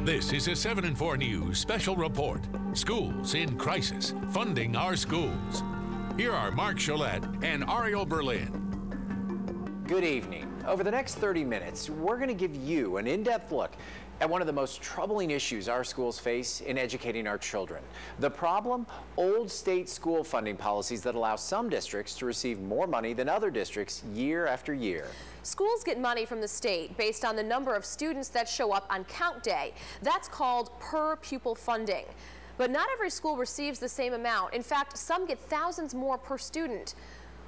This is a 7 and 4 News special report. Schools in crisis, funding our schools. Here are Mark Cholette and Ariel Berlin. Good evening. Over the next 30 minutes, we're going to give you an in-depth look at one of the most troubling issues our schools face in educating our children. The problem? Old state school funding policies that allow some districts to receive more money than other districts year after year. Schools get money from the state based on the number of students that show up on count day. That's called per pupil funding. But not every school receives the same amount. In fact, some get thousands more per student.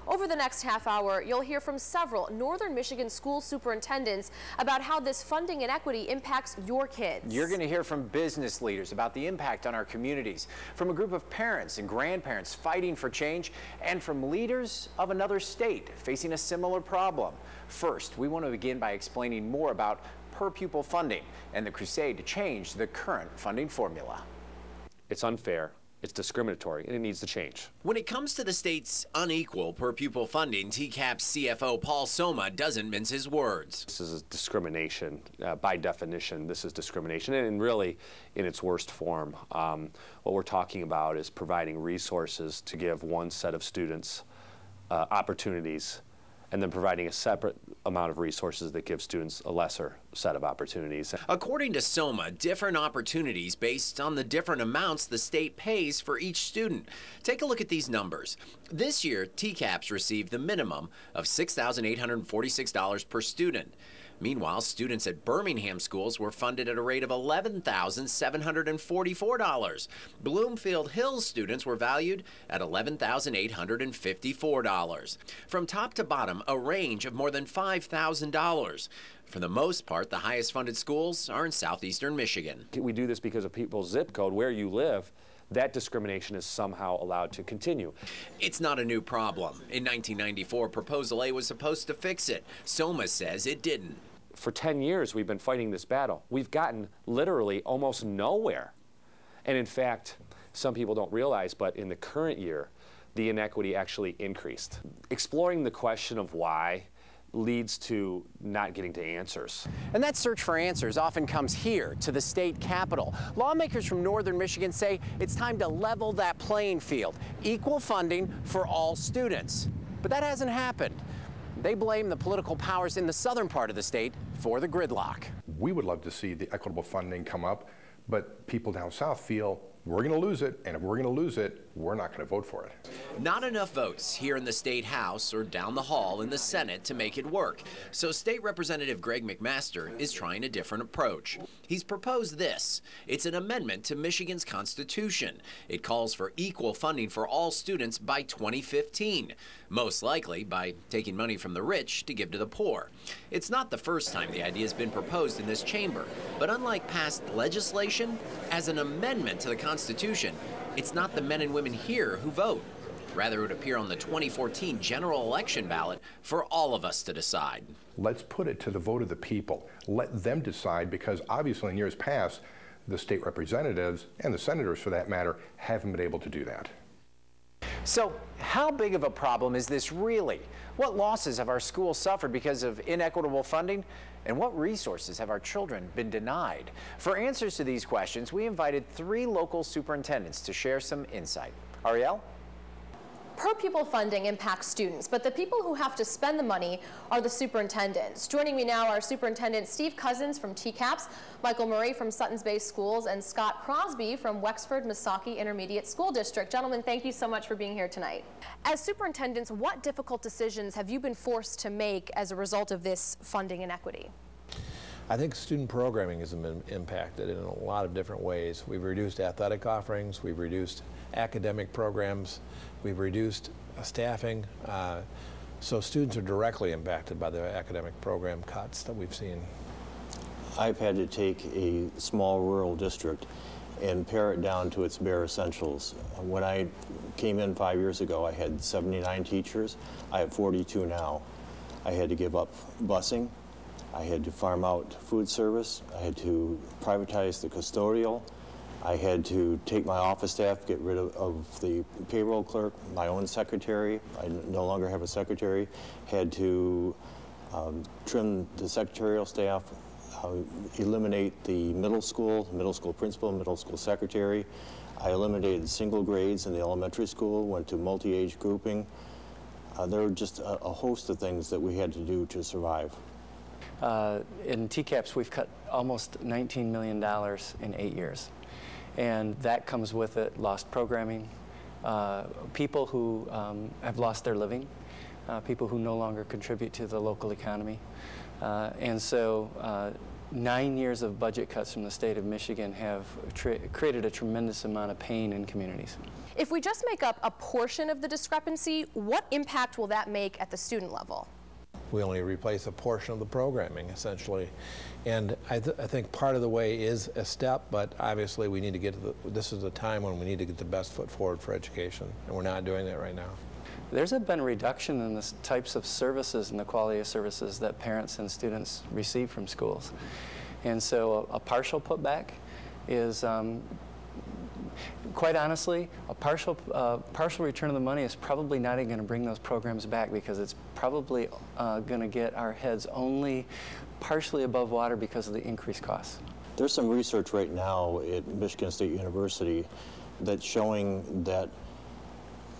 Over the next half hour, you'll hear from several Northern Michigan school superintendents about how this funding inequity impacts your kids. You're going to hear from business leaders about the impact on our communities, from a group of parents and grandparents fighting for change, and from leaders of another state facing a similar problem. First, we want to begin by explaining more about per pupil funding and the crusade to change the current funding formula. It's unfair. It's discriminatory, and it needs to change. When it comes to the state's unequal per-pupil funding, TCAP's CFO Paul Soma doesn't mince his words. This is discrimination. By definition, this is discrimination, and really, in its worst form. What we're talking about is providing resources to give one set of students opportunities, and then providing a separate amount of resources that give students a lesser set of opportunities. According to Soma, different opportunities based on the different amounts the state pays for each student. Take a look at these numbers. This year, TCAPS received the minimum of $6,846 per student. Meanwhile, students at Birmingham schools were funded at a rate of $11,744. Bloomfield Hills students were valued at $11,854. From top to bottom, a range of more than $5,000. For the most part, the highest funded schools are in southeastern Michigan. We do this because of people's zip code, where you live. That discrimination is somehow allowed to continue. It's not a new problem. In 1994, Proposal A was supposed to fix it. Soma says it didn't. For 10 years, we've been fighting this battle. We've gotten literally almost nowhere. And in fact, some people don't realize, but in the current year, the inequity actually increased. Exploring the question of why leads to not getting to answers. And that search for answers often comes here to the state capitol. Lawmakers from Northern Michigan say it's time to level that playing field, equal funding for all students. But that hasn't happened. They blame the political powers in the southern part of the state for the gridlock. We would love to see the equitable funding come up, but people down south feel we're going to lose it, and if we're going to lose it, we're not going to vote for it. Not enough votes here in the State House or down the hall in the Senate to make it work. So State Representative Greg McMaster is trying a different approach. He's proposed this. It's an amendment to Michigan's Constitution. It calls for equal funding for all students by 2015, most likely by taking money from the rich to give to the poor. It's not the first time the idea has been proposed in this chamber, but unlike past legislation, as an amendment to the Constitution, it's not the men and women here who vote. Rather, it would appear on the 2014 general election ballot for all of us to decide. Let's put it to the vote of the people. Let them decide, because obviously in years past, the state representatives, and the senators for that matter, haven't been able to do that. So how big of a problem is this really? What losses have our schools suffered because of inequitable funding? And what resources have our children been denied? For answers to these questions, we invited 3 local superintendents to share some insight. Ariel? Per pupil funding impacts students, but the people who have to spend the money are the superintendents. Joining me now are Superintendent Steve Cousins from TCAPS, Michael Murray from Suttons Bay Schools, and Scott Crosby from Wexford-Missaukee Intermediate School District. Gentlemen, thank you so much for being here tonight. As superintendents, what difficult decisions have you been forced to make as a result of this funding inequity? I think student programming has been impacted in a lot of different ways. We've reduced athletic offerings, we've reduced academic programs, we've reduced staffing, so students are directly impacted by the academic program cuts that we've seen. I've had to take a small rural district and pare it down to its bare essentials. When I came in 5 years ago, I had 79 teachers. I have 42 now. I had to give up busing. I had to farm out food service. I had to privatize the custodial. I had to take my office staff, get rid of the payroll clerk, my own secretary. I no longer have a secretary. Had to trim the secretarial staff. eliminate the middle school principal, middle school secretary. I eliminated single grades in the elementary school, went to multi-age grouping. There were just a host of things that we had to do to survive. In TCAPS, we've cut almost $19 million in 8 years. And that comes with it lost programming, people who have lost their living, people who no longer contribute to the local economy. And so 9 years of budget cuts from the state of Michigan have created a tremendous amount of pain in communities. If we just make up a portion of the discrepancy, what impact will that make at the student level? We only replace a portion of the programming, essentially. And I think part of the way is a step, but obviously we need to get to this is a time when we need to get the best foot forward for education, and we're not doing that right now. There's been a reduction in the types of services and the quality of services that parents and students receive from schools. And so a partial putback is, quite honestly, a partial return of the money is probably not even going to bring those programs back, because it's probably going to get our heads only partially above water because of the increased costs. There's some research right now at Michigan State University that's showing that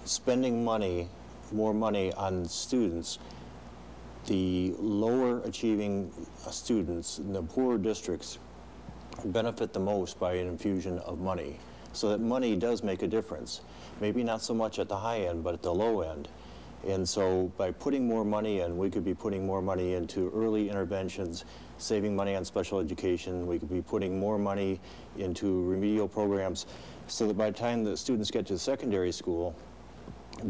spending more money on students, the lower achieving students in the poorer districts benefit the most by an infusion of money. So that money does make a difference. Maybe not so much at the high end, but at the low end. And so by putting more money in, we could be putting more money into early interventions, saving money on special education. We could be putting more money into remedial programs, so that by the time the students get to secondary school,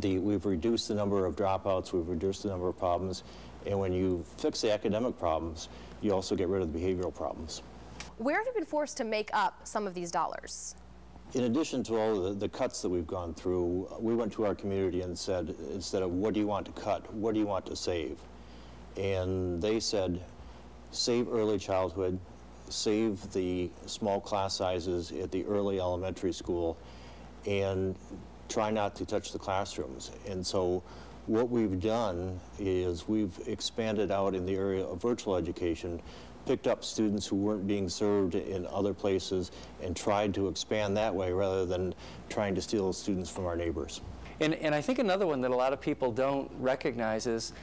we've reduced the number of dropouts, we've reduced the number of problems, and when you fix the academic problems, you also get rid of the behavioral problems. Where have you been forced to make up some of these dollars? In addition to all the cuts that we've gone through, we went to our community and said, instead of what do you want to cut, what do you want to save? And they said, save early childhood, save the small class sizes at the early elementary school, and try not to touch the classrooms. And so what we've done is we've expanded out in the area of virtual education, picked up students who weren't being served in other places, and tried to expand that way rather than trying to steal students from our neighbors. And I think another one that a lot of people don't recognize is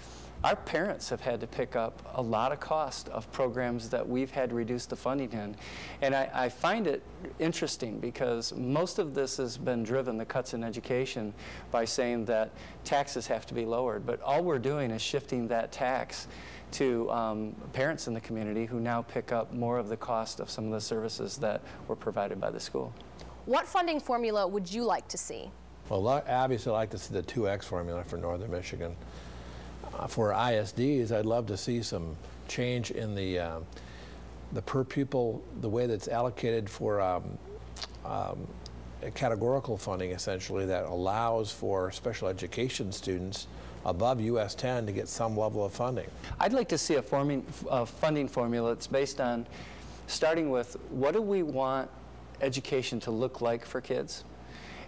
our parents have had to pick up a lot of cost of programs that we've had to reduce the funding in. And I find it interesting, because most of this has been driven, the cuts in education, by saying that taxes have to be lowered. But all we're doing is shifting that tax to parents in the community who now pick up more of the cost of some of the services that were provided by the school. What funding formula would you like to see? Well, obviously I'd like to see the 2X formula for Northern Michigan. For ISDs, I'd love to see some change in the per pupil, the way that's allocated for categorical funding, essentially, that allows for special education students above US 10 to get some level of funding. I'd like to see a funding formula that's based on starting with what do we want education to look like for kids,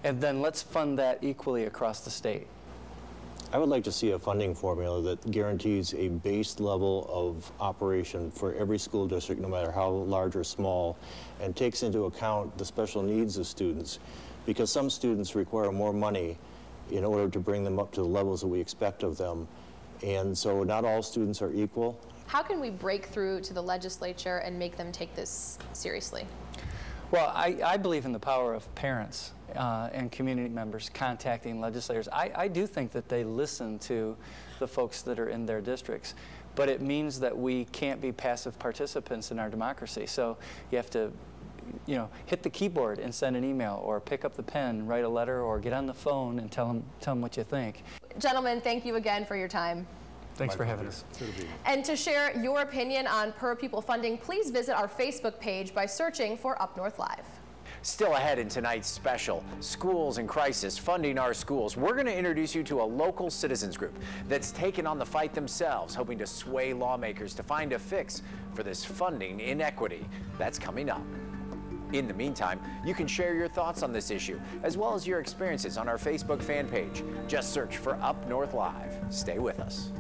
and then let's fund that equally across the state. I would like to see a funding formula that guarantees a base level of operation for every school district, no matter how large or small, and takes into account the special needs of students, because some students require more money in order to bring them up to the levels that we expect of them. And so not all students are equal. How can we break through to the legislature and make them take this seriously? Well, I believe in the power of parents and community members contacting legislators. I do think that they listen to the folks that are in their districts, but it means that we can't be passive participants in our democracy. So you have to, hit the keyboard and send an email, or pick up the pen, write a letter, or get on the phone and tell them what you think. Gentlemen, thank you again for your time. Thanks for having us. And to share your opinion on per pupil funding, please visit our Facebook page by searching for UpNorthLive. Still ahead in tonight's special, Schools in Crisis, Funding Our Schools. We're going to introduce you to a local citizens group that's taken on the fight themselves, hoping to sway lawmakers to find a fix for this funding inequity. That's coming up. In the meantime, you can share your thoughts on this issue, as well as your experiences on our Facebook fan page. Just search for UpNorthLive. Stay with us.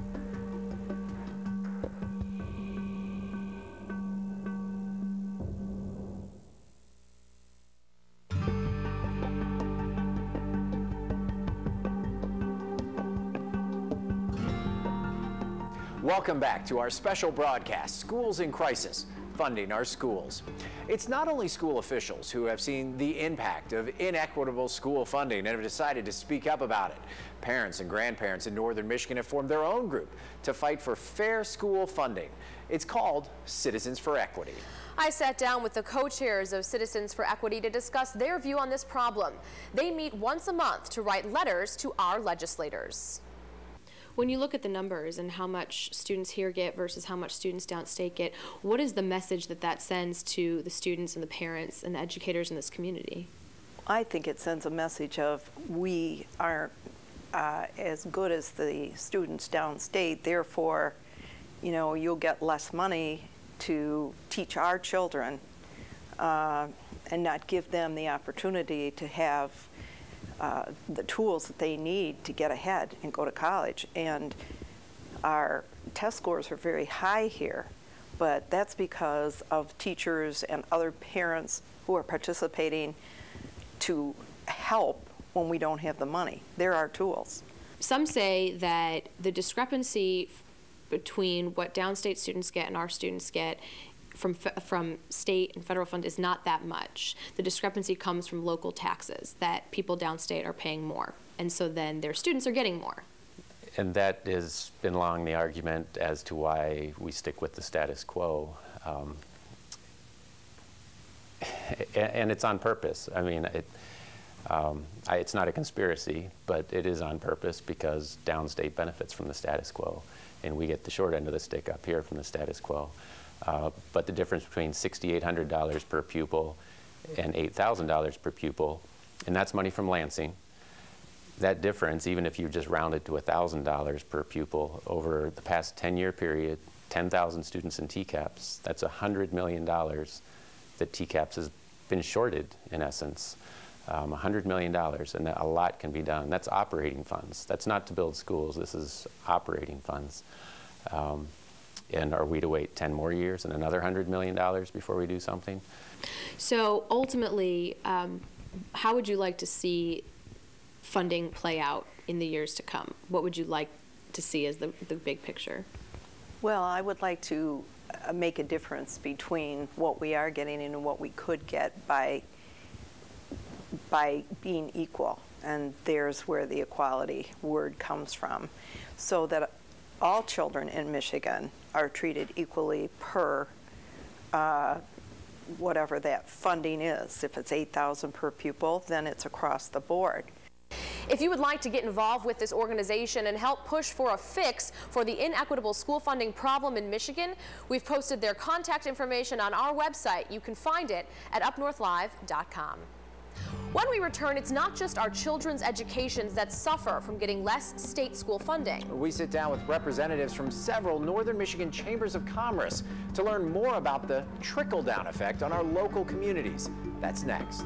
Welcome back to our special broadcast, Schools in Crisis, Funding Our Schools. It's not only school officials who have seen the impact of inequitable school funding and have decided to speak up about it. Parents and grandparents in northern Michigan have formed their own group to fight for fair school funding. It's called Citizens for Equity. I sat down with the co-chairs of Citizens for Equity to discuss their view on this problem. They meet once a month to write letters to our legislators. When you look at the numbers and how much students here get versus how much students downstate get, what is the message that that sends to the students and the parents and the educators in this community? I think it sends a message of we aren't as good as the students downstate, therefore, you know, you'll get less money to teach our children and not give them the opportunity to have the tools that they need to get ahead and go to college. And our test scores are very high here, but that's because of teachers and other parents who are participating to help when we don't have the money. They're our tools. Some say that the discrepancy between what downstate students get and our students get from state and federal fund is not that much. The discrepancy comes from local taxes, that people downstate are paying more, and so then their students are getting more. And that has been long the argument as to why we stick with the status quo. And it's on purpose. I mean, it's not a conspiracy, but it is on purpose because downstate benefits from the status quo, and we get the short end of the stick up here from the status quo. But the difference between $6,800 per pupil and $8,000 per pupil, and that's money from Lansing, that difference, even if you just round it to $1,000 per pupil over the past 10-year period, 10,000 students in TCAPS, that's $100 million that TCAPS has been shorted, in essence. $100 million, and a lot can be done. That's operating funds. That's not to build schools. This is operating funds. And are we to wait 10 more years and another $100 million before we do something? So ultimately, how would you like to see funding play out in the years to come? What would you like to see as the big picture? Well, I would like to make a difference between what we are getting and what we could get by being equal. And there's where the equality word comes from. So that all children in Michigan are treated equally per whatever that funding is. If it's $8,000 per pupil, then it's across the board. If you would like to get involved with this organization and help push for a fix for the inequitable school funding problem in Michigan, we've posted their contact information on our website. You can find it at UpNorthLive.com. When we return, it's not just our children's educations that suffer from getting less state school funding. We sit down with representatives from several northern Michigan chambers of commerce to learn more about the trickle-down effect on our local communities. That's next.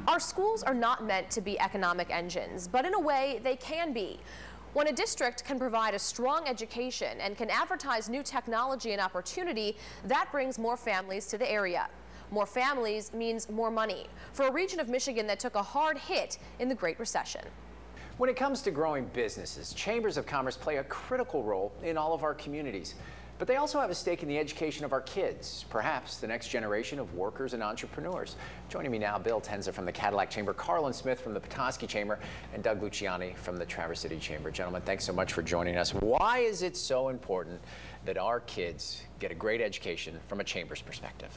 Our schools are not meant to be economic engines, but in a way they can be. When a district can provide a strong education and can advertise new technology and opportunity, that brings more families to the area. More families means more money for a region of Michigan that took a hard hit in the Great Recession. When it comes to growing businesses, chambers of commerce play a critical role in all of our communities. But they also have a stake in the education of our kids, perhaps the next generation of workers and entrepreneurs. Joining me now, Bill Tenza from the Cadillac Chamber, Carlin Smith from the Petoskey Chamber, and Doug Luciani from the Traverse City Chamber. Gentlemen, thanks so much for joining us. Why is it so important that our kids get a great education from a chamber's perspective?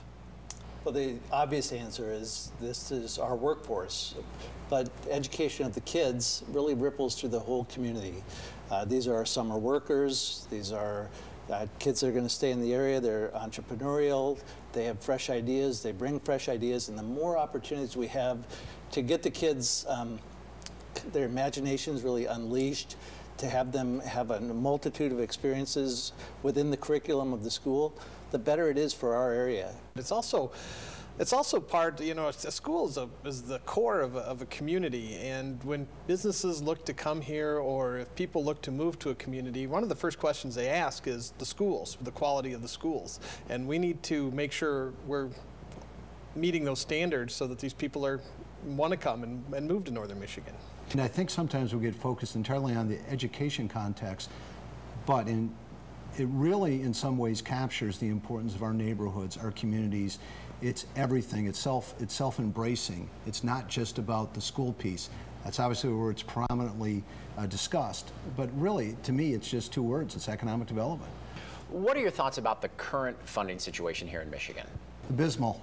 Well, the obvious answer is this is our workforce, but education of the kids really ripples through the whole community. These are our summer workers. These are kids that are going to stay in the area. They're entrepreneurial. They have fresh ideas. They bring fresh ideas. And the more opportunities we have to get the kids, their imaginations really unleashed, to have them have a multitude of experiences within the curriculum of the school, the better it is for our area. It's also It's also part, you know, a school is the core of a community, and when businesses look to come here or if people look to move to a community, one of the first questions they ask is the schools, the quality of the schools. And we need to make sure we're meeting those standards so that these people want to come and move to Northern Michigan. And I think sometimes we get focused entirely on the education context, but it really in some ways captures the importance of our neighborhoods, our communities. It's everything. It's self-embracing. It's not just about the school piece. That's obviously where it's prominently discussed. But really, to me, it's just two words. It's economic development. What are your thoughts about the current funding situation here in Michigan? Abysmal.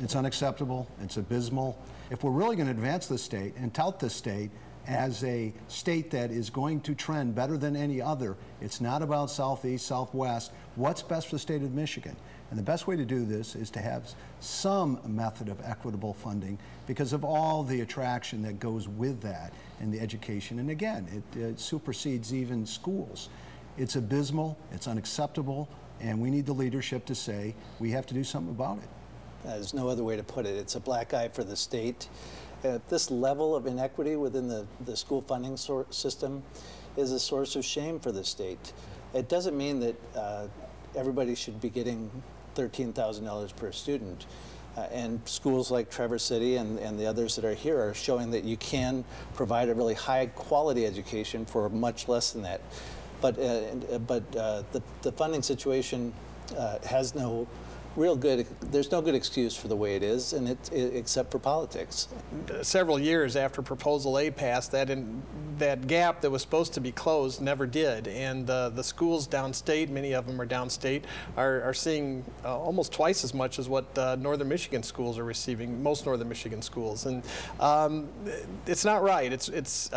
It's unacceptable. It's abysmal. If we're really going to advance this state and tout this state as a state that is going to trend better than any other, it's not about Southeast, Southwest. What's best for the state of Michigan? And the best way to do this is to have some method of equitable funding because of all the attraction that goes with that and the education. And again, it supersedes even schools. It's abysmal, it's unacceptable, and we need the leadership to say we have to do something about it. There's no other way to put it. It's a black eye for the state. This level of inequity within the school funding system is a source of shame for the state. It doesn't mean that everybody should be getting $13,000 per student. And schools like Traverse City and the others that are here are showing that you can provide a really high quality education for much less than that. But the funding situation has no real good, there's no good excuse for the way it is, and except for politics. Several years after Proposal A passed, that gap that was supposed to be closed never did, and the schools downstate, many of them are downstate, are seeing almost twice as much as what Northern Michigan schools are receiving, most Northern Michigan schools, and it's not right. It's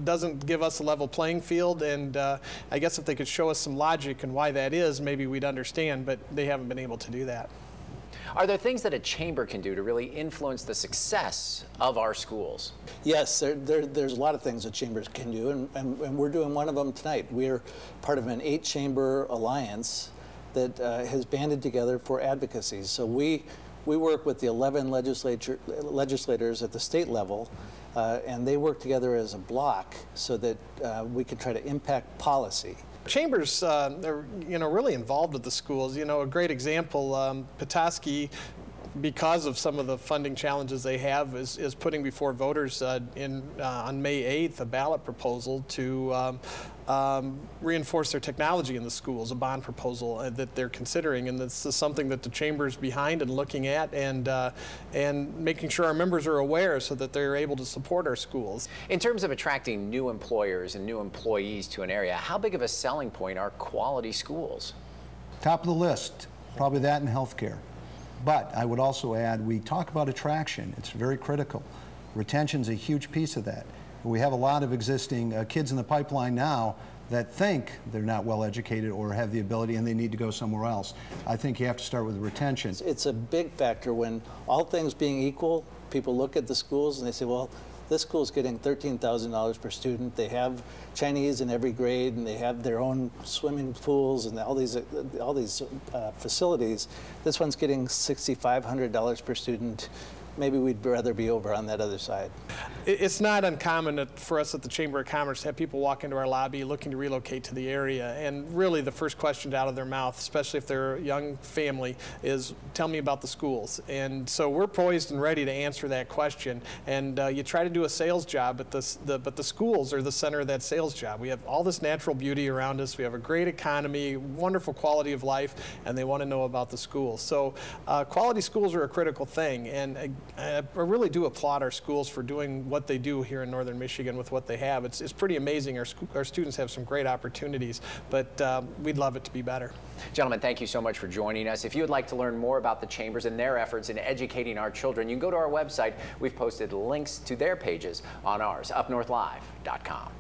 doesn't give us a level playing field, and I guess if they could show us some logic and why that is, maybe we'd understand, but they haven't been able to do that. Are there things that a chamber can do to really influence the success of our schools? Yes, there's a lot of things that chambers can do, and we're doing one of them tonight. We're part of an 8-chamber alliance that has banded together for advocacy. So we work with the 11 legislators at the state level, and they work together as a block so that we can try to impact policy. Chambers are, really involved with the schools. A great example, Petoskey, because of some of the funding challenges they have, is putting before voters on May 8th a ballot proposal to reinforce their technology in the schools, a bond proposal that they're considering, and this is something that the chamber's behind and looking at, and making sure our members are aware so that they're able to support our schools. In terms of attracting new employers and new employees to an area, how big of a selling point are quality schools? Top of the list, probably that and healthcare. But I would also add, we talk about attraction. It's very critical. Retention's a huge piece of that. We have a lot of existing kids in the pipeline now that think they're not well educated or have the ability and they need to go somewhere else. I think you have to start with retention. It's a big factor when, all things being equal, people look at the schools and they say, well, this school's getting $13,000 per student. They have Chinese in every grade, and they have their own swimming pools and all these facilities. This one's getting $6,500 per student. Maybe we'd rather be over on that other side. It's not uncommon for us at the Chamber of Commerce to have people walk into our lobby looking to relocate to the area, and really the first question out of their mouth, especially if they're a young family, is tell me about the schools. And so we're poised and ready to answer that question, and you try to do a sales job, but the schools are the center of that sales job. We have all this natural beauty around us, we have a great economy, wonderful quality of life, and they want to know about the schools. So quality schools are a critical thing, and I really do applaud our schools for doing what they do here in Northern Michigan with what they have. It's pretty amazing. Our students have some great opportunities, but we'd love it to be better. Gentlemen, thank you so much for joining us. If you would like to learn more about the chambers and their efforts in educating our children, you can go to our website. We've posted links to their pages on ours, UpNorthLive.com.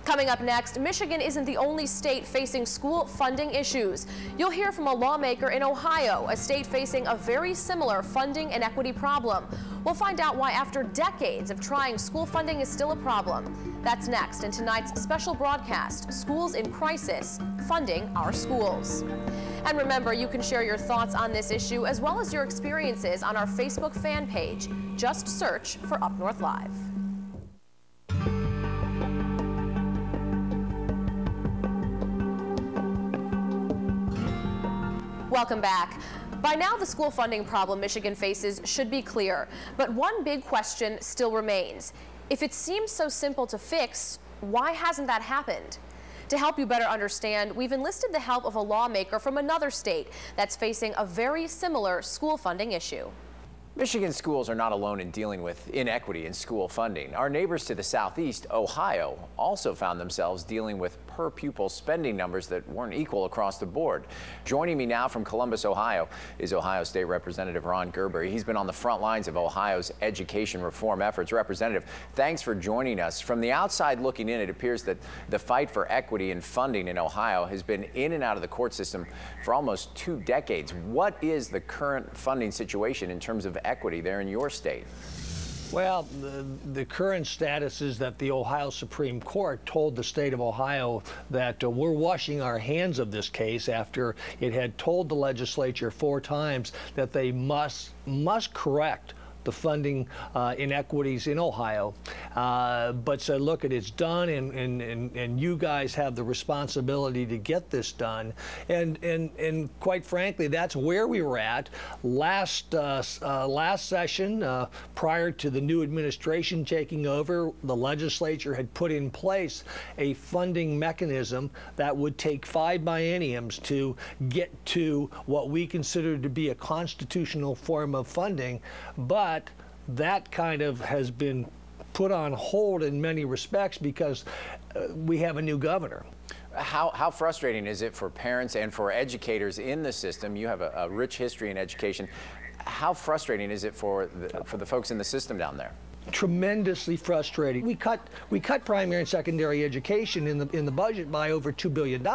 Coming up next, Michigan isn't the only state facing school funding issues. You'll hear from a lawmaker in Ohio, a state facing a very similar funding and equity problem. We'll find out why after decades of trying, school funding is still a problem. That's next in tonight's special broadcast, Schools in Crisis, Funding Our Schools. And remember, you can share your thoughts on this issue as well as your experiences on our Facebook fan page. Just search for Up North Live. Welcome back. By now, the school funding problem Michigan faces should be clear, but one big question still remains. If it seems so simple to fix, why hasn't that happened? To help you better understand, we've enlisted the help of a lawmaker from another state that's facing a very similar school funding issue. Michigan schools are not alone in dealing with inequity in school funding. Our neighbors to the southeast, Ohio, also found themselves dealing with per-pupil spending numbers that weren't equal across the board. Joining me now from Columbus, Ohio, is Ohio State Representative Ron Gerber. He's been on the front lines of Ohio's education reform efforts. Representative, thanks for joining us. From the outside looking in, it appears that the fight for equity and funding in Ohio has been in and out of the court system for almost 2 decades. What is the current funding situation in terms of equity there in your state? Well, the current status is that the Ohio Supreme Court told the state of Ohio that we're washing our hands of this case after it had told the legislature 4 times that they must correct the funding inequities in Ohio, but said, look, it's done, and you guys have the responsibility to get this done. And quite frankly, that's where we were at last session. Prior to the new administration taking over, the legislature had put in place a funding mechanism that would take 5 bienniums to get to what we consider to be a constitutional form of funding, but that kind of has been put on hold in many respects because we have a new governor. How frustrating is it for parents and for educators in the system? You have a rich history in education. How frustrating is it for the folks in the system down there? Tremendously frustrating. We cut primary and secondary education in the budget by over $2 billion.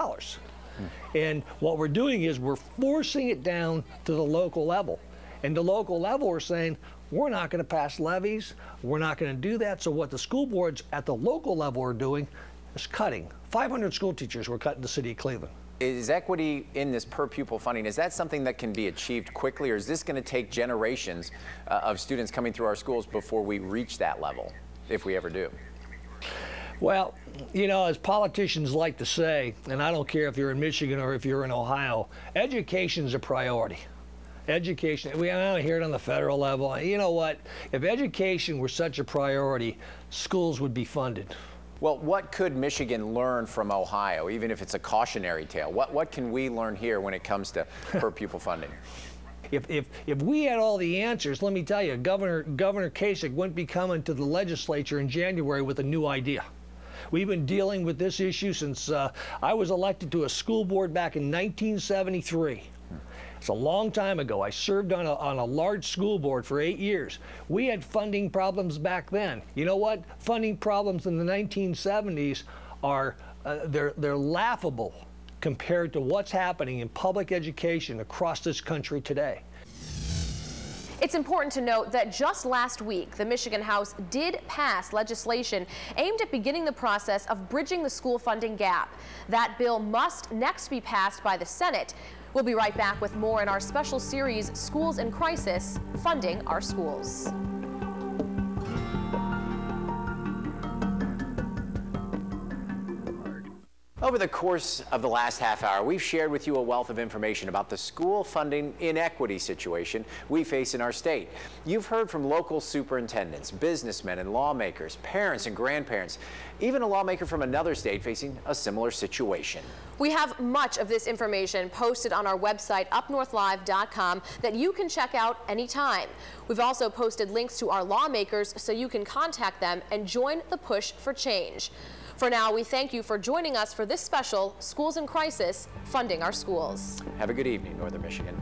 And what we're doing is we're forcing it down to the local level. And the local level, we're saying, we're not going to pass levies. We're not going to do that. So what the school boards at the local level are doing is cutting. 500 school teachers were cut in the city of Cleveland. Is equity in this per pupil funding, is that something that can be achieved quickly, or is this going to take generations of students coming through our schools before we reach that level, if we ever do? Well, you know, as politicians like to say, and I don't care if you're in Michigan or if you're in Ohio, education's a priority. Education, we don't hear it on the federal level. You know what? If education were such a priority, schools would be funded. Well, what could Michigan learn from Ohio, even if it's a cautionary tale? What can we learn here when it comes to per pupil funding? If we had all the answers, let me tell you, Governor Kasich wouldn't be coming to the legislature in January with a new idea. We've been dealing with this issue since I was elected to a school board back in 1973. It's a long time ago. I served on a large school board for 8 years. We had funding problems back then. You know what? Funding problems in the 1970s are they're laughable compared to what's happening in public education across this country today. It's important to note that just last week, the Michigan House did pass legislation aimed at beginning the process of bridging the school funding gap. That bill must next be passed by the Senate. We'll be right back with more in our special series, Schools in Crisis, Funding Our Schools. Over the course of the last half hour, we've shared with you a wealth of information about the school funding inequity situation we face in our state. You've heard from local superintendents, businessmen and lawmakers, parents and grandparents, even a lawmaker from another state facing a similar situation. We have much of this information posted on our website, UpNorthLive.com, that you can check out anytime. We've also posted links to our lawmakers so you can contact them and join the push for change. For now, we thank you for joining us for this special Schools in Crisis, Funding Our Schools. Have a good evening, Northern Michigan.